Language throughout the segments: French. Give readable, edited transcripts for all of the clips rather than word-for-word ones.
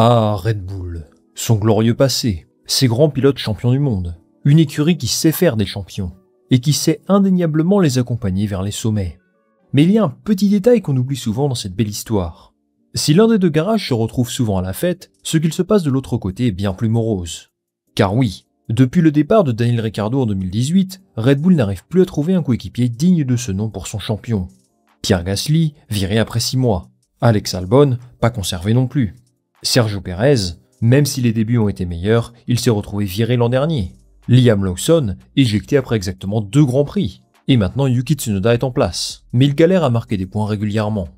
Ah, Red Bull, son glorieux passé, ses grands pilotes champions du monde, une écurie qui sait faire des champions, et qui sait indéniablement les accompagner vers les sommets. Mais il y a un petit détail qu'on oublie souvent dans cette belle histoire. Si l'un des deux garages se retrouve souvent à la fête, ce qu'il se passe de l'autre côté est bien plus morose. Car oui, depuis le départ de Daniel Ricciardo en 2018, Red Bull n'arrive plus à trouver un coéquipier digne de ce nom pour son champion. Pierre Gasly, viré après 6 mois. Alex Albon, pas conservé non plus. Sergio Pérez, même si les débuts ont été meilleurs, il s'est retrouvé viré l'an dernier. Liam Lawson, éjecté après exactement 2 grands prix. Et maintenant Yuki Tsunoda est en place, mais il galère à marquer des points régulièrement.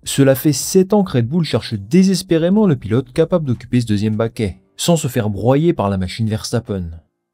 Cela fait 7 ans que Red Bull cherche désespérément le pilote capable d'occuper ce deuxième baquet, sans se faire broyer par la machine Verstappen.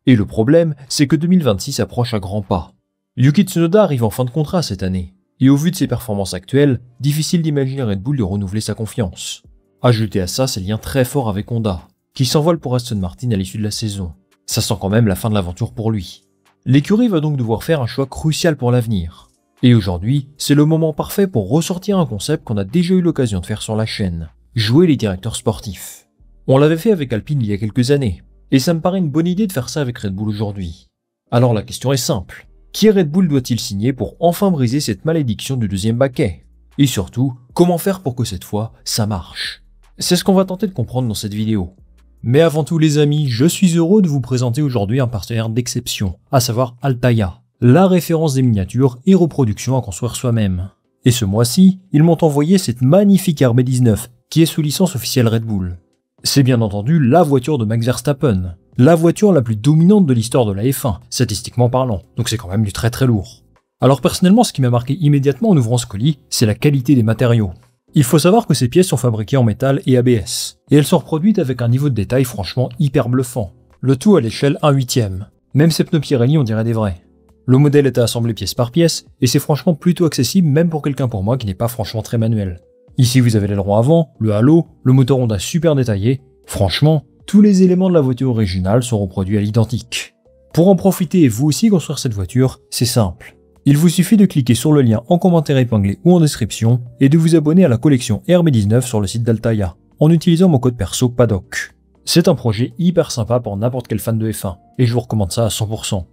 Et le problème, c'est que 2026 approche à grands pas. Yuki Tsunoda arrive en fin de contrat cette année, et au vu de ses performances actuelles, difficile d'imaginer Red Bull lui renouveler sa confiance. Ajoutez à ça ses liens très forts avec Honda, qui s'envole pour Aston Martin à l'issue de la saison. Ça sent quand même la fin de l'aventure pour lui. L'écurie va donc devoir faire un choix crucial pour l'avenir. Et aujourd'hui, c'est le moment parfait pour ressortir un concept qu'on a déjà eu l'occasion de faire sur la chaîne, jouer les directeurs sportifs. On l'avait fait avec Alpine il y a quelques années, et ça me paraît une bonne idée de faire ça avec Red Bull aujourd'hui. Alors la question est simple, qui Red Bull doit-il signer pour enfin briser cette malédiction du deuxième baquet? Et surtout, comment faire pour que cette fois, ça marche? C'est ce qu'on va tenter de comprendre dans cette vidéo. Mais avant tout les amis, je suis heureux de vous présenter aujourd'hui un partenaire d'exception, à savoir Altaïa, la référence des miniatures et reproductions à construire soi-même. Et ce mois-ci, ils m'ont envoyé cette magnifique RB19, qui est sous licence officielle Red Bull. C'est bien entendu la voiture de Max Verstappen, la voiture la plus dominante de l'histoire de la F1, statistiquement parlant, donc c'est quand même du très très lourd. Alors personnellement, ce qui m'a marqué immédiatement en ouvrant ce colis, c'est la qualité des matériaux. Il faut savoir que ces pièces sont fabriquées en métal et ABS, et elles sont reproduites avec un niveau de détail franchement hyper bluffant. Le tout à l'échelle 1/8. Même ces pneus Pirelli on dirait des vrais. Le modèle est assemblé pièce par pièce, et c'est franchement plutôt accessible même pour quelqu'un pour moi qui n'est pas franchement très manuel. Ici vous avez l'aileron avant, le halo, le moteur Honda super détaillé. Franchement, tous les éléments de la voiture originale sont reproduits à l'identique. Pour en profiter et vous aussi construire cette voiture, c'est simple. Il vous suffit de cliquer sur le lien en commentaire épinglé ou en description et de vous abonner à la collection RB19 sur le site d'Altaïa en utilisant mon code perso PADDOC. C'est un projet hyper sympa pour n'importe quel fan de F1 et je vous recommande ça à 100%.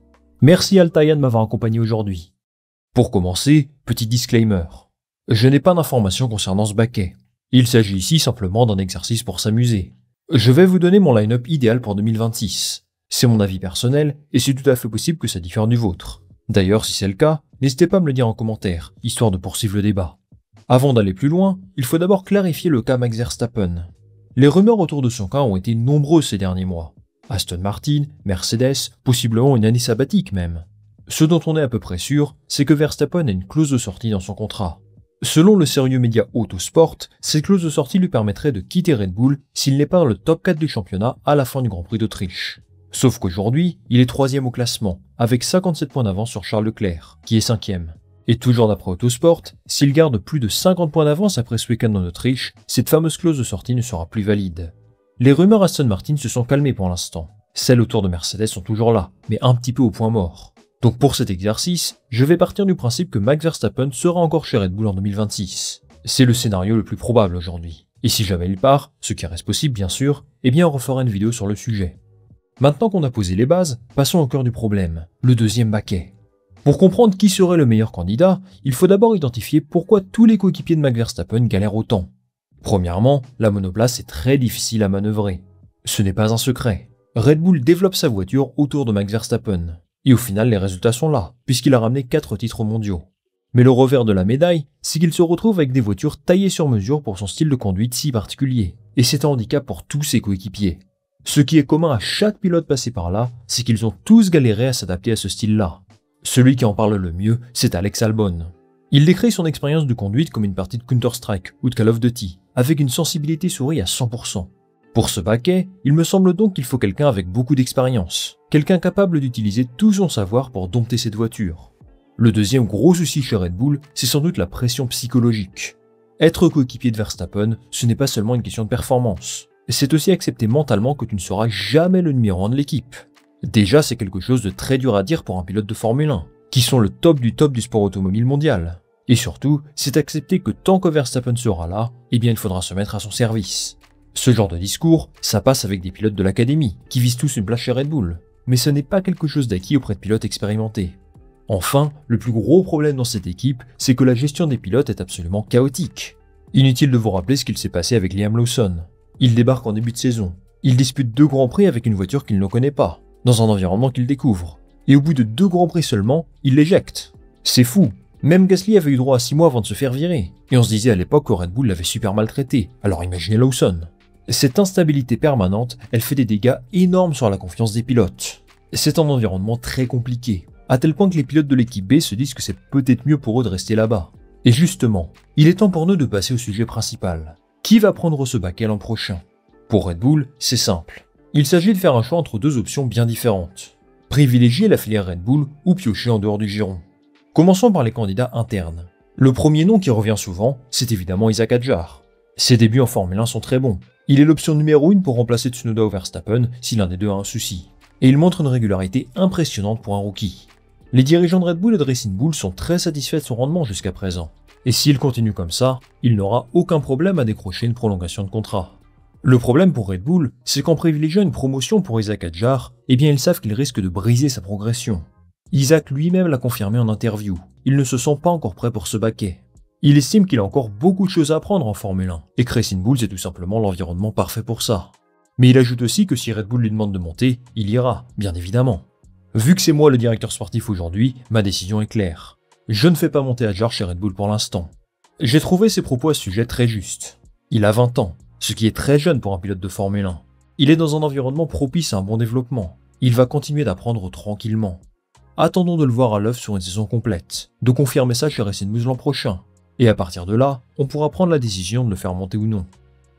Merci Altaïa de m'avoir accompagné aujourd'hui. Pour commencer, petit disclaimer. Je n'ai pas d'informations concernant ce baquet. Il s'agit ici simplement d'un exercice pour s'amuser. Je vais vous donner mon line-up idéal pour 2026. C'est mon avis personnel et c'est tout à fait possible que ça diffère du vôtre. D'ailleurs, si c'est le cas, n'hésitez pas à me le dire en commentaire, histoire de poursuivre le débat. Avant d'aller plus loin, il faut d'abord clarifier le cas Max Verstappen. Les rumeurs autour de son cas ont été nombreuses ces derniers mois. Aston Martin, Mercedes, possiblement une année sabbatique même. Ce dont on est à peu près sûr, c'est que Verstappen a une clause de sortie dans son contrat. Selon le sérieux média Autosport, cette clause de sortie lui permettrait de quitter Red Bull s'il n'est pas dans le top 4 du championnat à la fin du Grand Prix d'Autriche. Sauf qu'aujourd'hui, il est 3ème au classement, avec 57 points d'avance sur Charles Leclerc, qui est 5ème. Et toujours d'après Autosport, s'il garde plus de 50 points d'avance après ce week-end en Autriche, cette fameuse clause de sortie ne sera plus valide. Les rumeurs Aston Martin se sont calmées pour l'instant. Celles autour de Mercedes sont toujours là, mais un petit peu au point mort. Donc pour cet exercice, je vais partir du principe que Max Verstappen sera encore chez Red Bull en 2026. C'est le scénario le plus probable aujourd'hui. Et si jamais il part, ce qui reste possible bien sûr, eh bien on refera une vidéo sur le sujet. Maintenant qu'on a posé les bases, passons au cœur du problème, le deuxième baquet. Pour comprendre qui serait le meilleur candidat, il faut d'abord identifier pourquoi tous les coéquipiers de Max Verstappen galèrent autant. Premièrement, la monoplace est très difficile à manœuvrer. Ce n'est pas un secret. Red Bull développe sa voiture autour de Max Verstappen. Et au final, les résultats sont là, puisqu'il a ramené 4 titres mondiaux. Mais le revers de la médaille, c'est qu'il se retrouve avec des voitures taillées sur mesure pour son style de conduite si particulier. Et c'est un handicap pour tous ses coéquipiers. Ce qui est commun à chaque pilote passé par là, c'est qu'ils ont tous galéré à s'adapter à ce style-là. Celui qui en parle le mieux, c'est Alex Albon. Il décrit son expérience de conduite comme une partie de Counter-Strike ou de Call of Duty, avec une sensibilité souris à 100%. Pour ce baquet, il me semble donc qu'il faut quelqu'un avec beaucoup d'expérience, quelqu'un capable d'utiliser tout son savoir pour dompter cette voiture. Le deuxième gros souci chez Red Bull, c'est sans doute la pression psychologique. Être coéquipier de Verstappen, ce n'est pas seulement une question de performance. C'est aussi accepter mentalement que tu ne seras jamais le numéro 1 de l'équipe. Déjà, c'est quelque chose de très dur à dire pour un pilote de Formule 1, qui sont le top du sport automobile mondial. Et surtout, c'est accepter que tant que Verstappen sera là, eh bien il faudra se mettre à son service. Ce genre de discours, ça passe avec des pilotes de l'académie, qui visent tous une place chez Red Bull. Mais ce n'est pas quelque chose d'acquis auprès de pilotes expérimentés. Enfin, le plus gros problème dans cette équipe, c'est que la gestion des pilotes est absolument chaotique. Inutile de vous rappeler ce qu'il s'est passé avec Liam Lawson. Il débarque en début de saison. Il dispute 2 grands prix avec une voiture qu'il ne connaît pas, dans un environnement qu'il découvre. Et au bout de 2 grands prix seulement, il l'éjecte. C'est fou. Même Gasly avait eu droit à 6 mois avant de se faire virer. Et on se disait à l'époque que Red Bull l'avait super maltraité, alors imaginez Lawson. Cette instabilité permanente, elle fait des dégâts énormes sur la confiance des pilotes. C'est un environnement très compliqué, à tel point que les pilotes de l'équipe B se disent que c'est peut-être mieux pour eux de rester là-bas. Et justement, il est temps pour nous de passer au sujet principal. Qui va prendre ce baquet l'an prochain? Pour Red Bull, c'est simple. Il s'agit de faire un choix entre 2 options bien différentes. Privilégier la filière Red Bull ou piocher en dehors du giron. Commençons par les candidats internes. Le premier nom qui revient souvent, c'est évidemment Isack Hadjar. Ses débuts en Formule 1 sont très bons. Il est l'option numéro 1 pour remplacer Tsunoda ou Verstappen si l'un des deux a un souci. Et il montre une régularité impressionnante pour un rookie. Les dirigeants de Red Bull et de Racing Bull sont très satisfaits de son rendement jusqu'à présent. Et s'il continue comme ça, il n'aura aucun problème à décrocher une prolongation de contrat. Le problème pour Red Bull, c'est qu'en privilégiant une promotion pour Isack Hadjar, eh bien ils savent qu'ils risquent de briser sa progression. Isack lui-même l'a confirmé en interview, il ne se sent pas encore prêt pour ce baquet. Il estime qu'il a encore beaucoup de choses à apprendre en Formule 1, et que Racing Bull c'est tout simplement l'environnement parfait pour ça. Mais il ajoute aussi que si Red Bull lui demande de monter, il ira, bien évidemment. Vu que c'est moi le directeur sportif aujourd'hui, ma décision est claire. Je ne fais pas monter Hadjar chez Red Bull pour l'instant. J'ai trouvé ses propos à ce sujet très justes. Il a 20 ans, ce qui est très jeune pour un pilote de Formule 1. Il est dans un environnement propice à un bon développement. Il va continuer d'apprendre tranquillement. Attendons de le voir à l'œuvre sur une saison complète, de confirmer ça chez Racing Bull l'an prochain. Et à partir de là, on pourra prendre la décision de le faire monter ou non.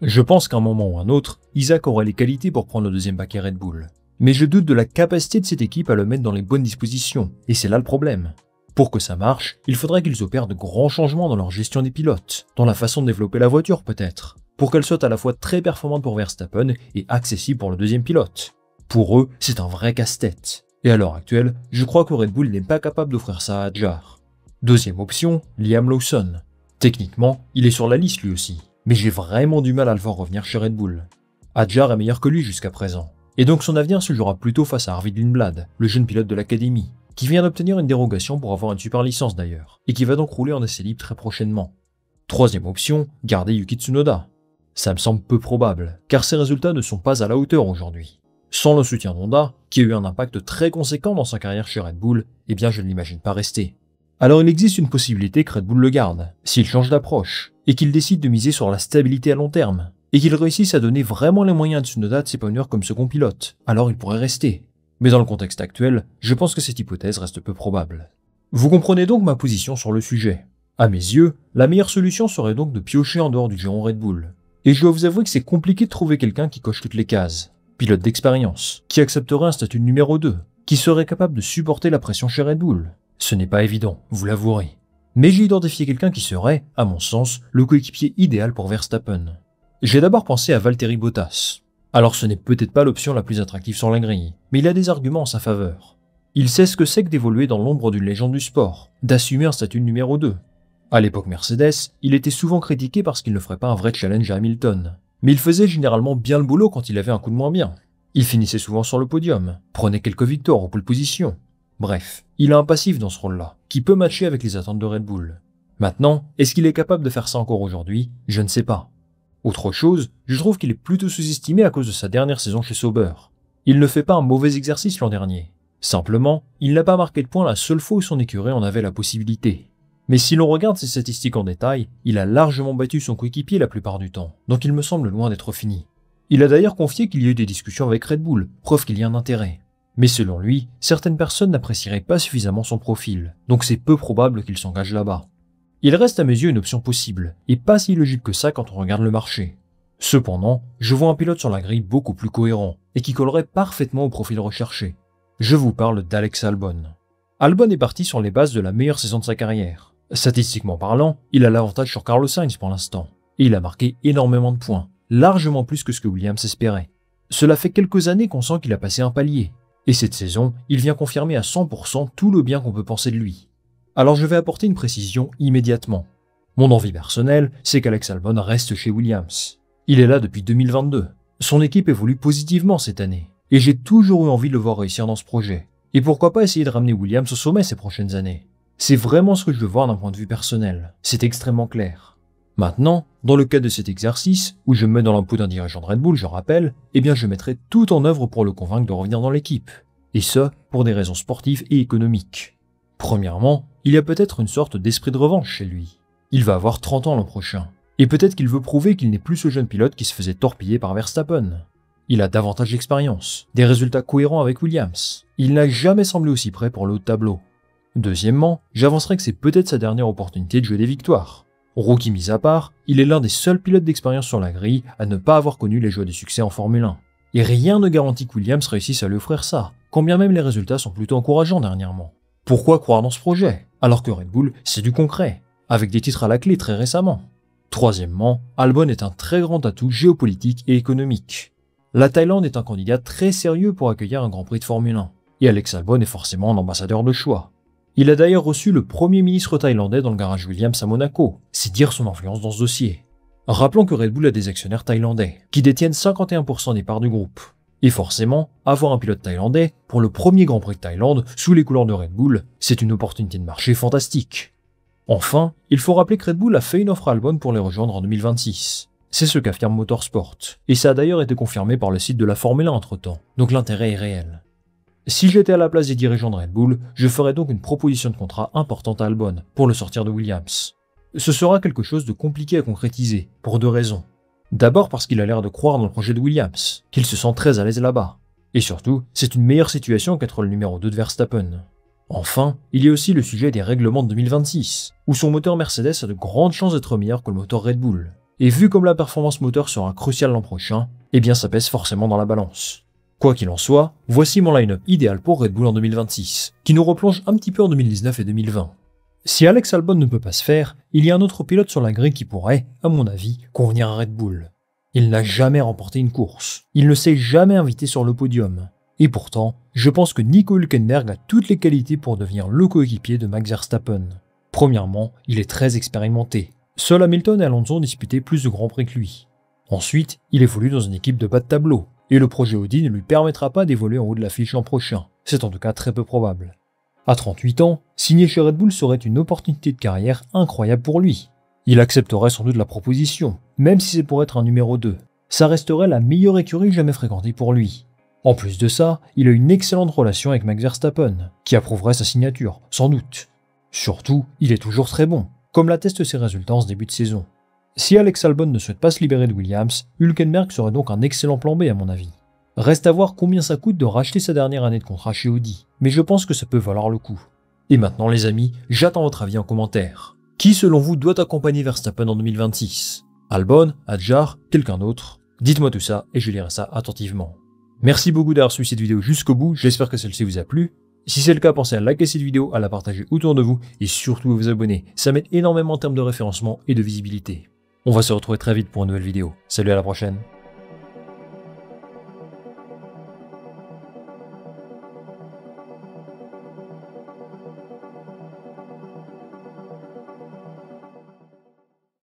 Je pense qu'à un moment ou un autre, Isack aurait les qualités pour prendre le deuxième baquet Red Bull. Mais je doute de la capacité de cette équipe à le mettre dans les bonnes dispositions, et c'est là le problème. Pour que ça marche, il faudrait qu'ils opèrent de grands changements dans leur gestion des pilotes, dans la façon de développer la voiture peut-être, pour qu'elle soit à la fois très performante pour Verstappen et accessible pour le deuxième pilote. Pour eux, c'est un vrai casse-tête. Et à l'heure actuelle, je crois que Red Bull n'est pas capable d'offrir ça à Hadjar. Deuxième option, Liam Lawson. Techniquement, il est sur la liste lui aussi, mais j'ai vraiment du mal à le voir revenir chez Red Bull. Hadjar est meilleur que lui jusqu'à présent, et donc son avenir se jouera plutôt face à Arvid Lindblad, le jeune pilote de l'académie, qui vient d'obtenir une dérogation pour avoir une super licence d'ailleurs, et qui va donc rouler en essai libre très prochainement. Troisième option, garder Yuki Tsunoda. Ça me semble peu probable, car ses résultats ne sont pas à la hauteur aujourd'hui. Sans le soutien d'Honda, qui a eu un impact très conséquent dans sa carrière chez Red Bull, eh bien je ne l'imagine pas rester. Alors il existe une possibilité que Red Bull le garde, s'il change d'approche, et qu'il décide de miser sur la stabilité à long terme, et qu'il réussisse à donner vraiment les moyens à Tsunoda de s'épanouir comme second pilote, alors il pourrait rester. Mais dans le contexte actuel, je pense que cette hypothèse reste peu probable. Vous comprenez donc ma position sur le sujet. À mes yeux, la meilleure solution serait donc de piocher en dehors du giron Red Bull. Et je dois vous avouer que c'est compliqué de trouver quelqu'un qui coche toutes les cases. Pilote d'expérience, qui accepterait un statut de numéro 2, qui serait capable de supporter la pression chez Red Bull. Ce n'est pas évident, vous l'avouerez. Mais j'ai identifié quelqu'un qui serait, à mon sens, le coéquipier idéal pour Verstappen. J'ai d'abord pensé à Valtteri Bottas. Alors ce n'est peut-être pas l'option la plus attractive sur la grille, mais il a des arguments en sa faveur. Il sait ce que c'est que d'évoluer dans l'ombre d'une légende du sport, d'assumer un statut de numéro 2. À l'époque Mercedes, il était souvent critiqué parce qu'il ne ferait pas un vrai challenge à Hamilton. Mais il faisait généralement bien le boulot quand il avait un coup de moins bien. Il finissait souvent sur le podium, prenait quelques victoires en pole position. Bref, il a un passif dans ce rôle-là, qui peut matcher avec les attentes de Red Bull. Maintenant, est-ce qu'il est capable de faire ça encore aujourd'hui? Je ne sais pas. Autre chose, je trouve qu'il est plutôt sous-estimé à cause de sa dernière saison chez Sauber. Il ne fait pas un mauvais exercice l'an dernier. Simplement, il n'a pas marqué de points la seule fois où son écurie en avait la possibilité. Mais si l'on regarde ses statistiques en détail, il a largement battu son coéquipier la plupart du temps, donc il me semble loin d'être fini. Il a d'ailleurs confié qu'il y a eu des discussions avec Red Bull, preuve qu'il y a un intérêt. Mais selon lui, certaines personnes n'apprécieraient pas suffisamment son profil, donc c'est peu probable qu'il s'engage là-bas. Il reste à mes yeux une option possible, et pas si logique que ça quand on regarde le marché. Cependant, je vois un pilote sur la grille beaucoup plus cohérent, et qui collerait parfaitement au profil recherché. Je vous parle d'Alex Albon. Albon est parti sur les bases de la meilleure saison de sa carrière. Statistiquement parlant, il a l'avantage sur Carlos Sainz pour l'instant, et il a marqué énormément de points, largement plus que ce que Williams espérait. Cela fait quelques années qu'on sent qu'il a passé un palier, et cette saison, il vient confirmer à 100% tout le bien qu'on peut penser de lui. Alors je vais apporter une précision immédiatement. Mon envie personnelle, c'est qu'Alex Albon reste chez Williams. Il est là depuis 2022. Son équipe évolue positivement cette année. Et j'ai toujours eu envie de le voir réussir dans ce projet. Et pourquoi pas essayer de ramener Williams au sommet ces prochaines années. C'est vraiment ce que je veux voir d'un point de vue personnel. C'est extrêmement clair. Maintenant, dans le cadre de cet exercice, où je me mets dans la peau d'un dirigeant de Red Bull, je rappelle, je mettrai tout en œuvre pour le convaincre de revenir dans l'équipe. Et ce, pour des raisons sportives et économiques. Premièrement, il y a peut-être une sorte d'esprit de revanche chez lui. Il va avoir 30 ans l'an prochain. Et peut-être qu'il veut prouver qu'il n'est plus ce jeune pilote qui se faisait torpiller par Verstappen. Il a davantage d'expérience, des résultats cohérents avec Williams. Il n'a jamais semblé aussi prêt pour le haut de tableau. Deuxièmement, j'avancerai que c'est peut-être sa dernière opportunité de jouer des victoires. Rookie mis à part, il est l'un des seuls pilotes d'expérience sur la grille à ne pas avoir connu les joies du succès en Formule 1. Et rien ne garantit que Williams réussisse à lui offrir ça, quand bien même les résultats sont plutôt encourageants dernièrement. Pourquoi croire dans ce projet, alors que Red Bull, c'est du concret, avec des titres à la clé très récemment. Troisièmement, Albon est un très grand atout géopolitique et économique. La Thaïlande est un candidat très sérieux pour accueillir un Grand Prix de Formule 1, et Alex Albon est forcément un ambassadeur de choix. Il a d'ailleurs reçu le premier ministre thaïlandais dans le garage Williams à Monaco, c'est dire son influence dans ce dossier. Rappelons que Red Bull a des actionnaires thaïlandais, qui détiennent 51% des parts du groupe. Et forcément, avoir un pilote thaïlandais, pour le premier Grand Prix de Thaïlande, sous les couleurs de Red Bull, c'est une opportunité de marché fantastique. Enfin, il faut rappeler que Red Bull a fait une offre à Albon pour les rejoindre en 2026. C'est ce qu'affirme Motorsport, et ça a d'ailleurs été confirmé par le site de la Formule 1 entre-temps, donc l'intérêt est réel. Si j'étais à la place des dirigeants de Red Bull, je ferais donc une proposition de contrat importante à Albon pour le sortir de Williams. Ce sera quelque chose de compliqué à concrétiser, pour deux raisons. D'abord parce qu'il a l'air de croire dans le projet de Williams, qu'il se sent très à l'aise là-bas. Et surtout, c'est une meilleure situation qu'être le numéro 2 de Verstappen. Enfin, il y a aussi le sujet des règlements de 2026, où son moteur Mercedes a de grandes chances d'être meilleur que le moteur Red Bull. Et vu comme la performance moteur sera cruciale l'an prochain, ça pèse forcément dans la balance. Quoi qu'il en soit, voici mon line-up idéal pour Red Bull en 2026, qui nous replonge un petit peu en 2019 et 2020. Si Alex Albon ne peut pas se faire, il y a un autre pilote sur la grille qui pourrait, à mon avis, convenir à Red Bull. Il n'a jamais remporté une course, il ne s'est jamais invité sur le podium. Et pourtant, je pense que Nico Hülkenberg a toutes les qualités pour devenir le coéquipier de Max Verstappen. Premièrement, il est très expérimenté. Seul Hamilton et Alonso ont disputé plus de grands prix que lui. Ensuite, il évolue dans une équipe de bas de tableau, et le projet Audi ne lui permettra pas d'évoluer en haut de l'affiche l'an prochain. C'est en tout cas très peu probable. À 38 ans, signer chez Red Bull serait une opportunité de carrière incroyable pour lui. Il accepterait sans doute la proposition, même si c'est pour être un numéro 2. Ça resterait la meilleure écurie jamais fréquentée pour lui. En plus de ça, il a une excellente relation avec Max Verstappen, qui approuverait sa signature, sans doute. Surtout, il est toujours très bon, comme l'attestent ses résultats en ce début de saison. Si Alex Albon ne souhaite pas se libérer de Williams, Hülkenberg serait donc un excellent plan B à mon avis. Reste à voir combien ça coûte de racheter sa dernière année de contrat chez Audi, mais je pense que ça peut valoir le coup. Et maintenant les amis, j'attends votre avis en commentaire. Qui selon vous doit accompagner Verstappen en 2026 ? Albon, Hadjar, quelqu'un d'autre ? Dites-moi tout ça et je lirai ça attentivement. Merci beaucoup d'avoir suivi cette vidéo jusqu'au bout, j'espère que celle-ci vous a plu. Si c'est le cas, pensez à liker cette vidéo, à la partager autour de vous et surtout à vous abonner, ça m'aide énormément en termes de référencement et de visibilité. On va se retrouver très vite pour une nouvelle vidéo. Salut, à la prochaine.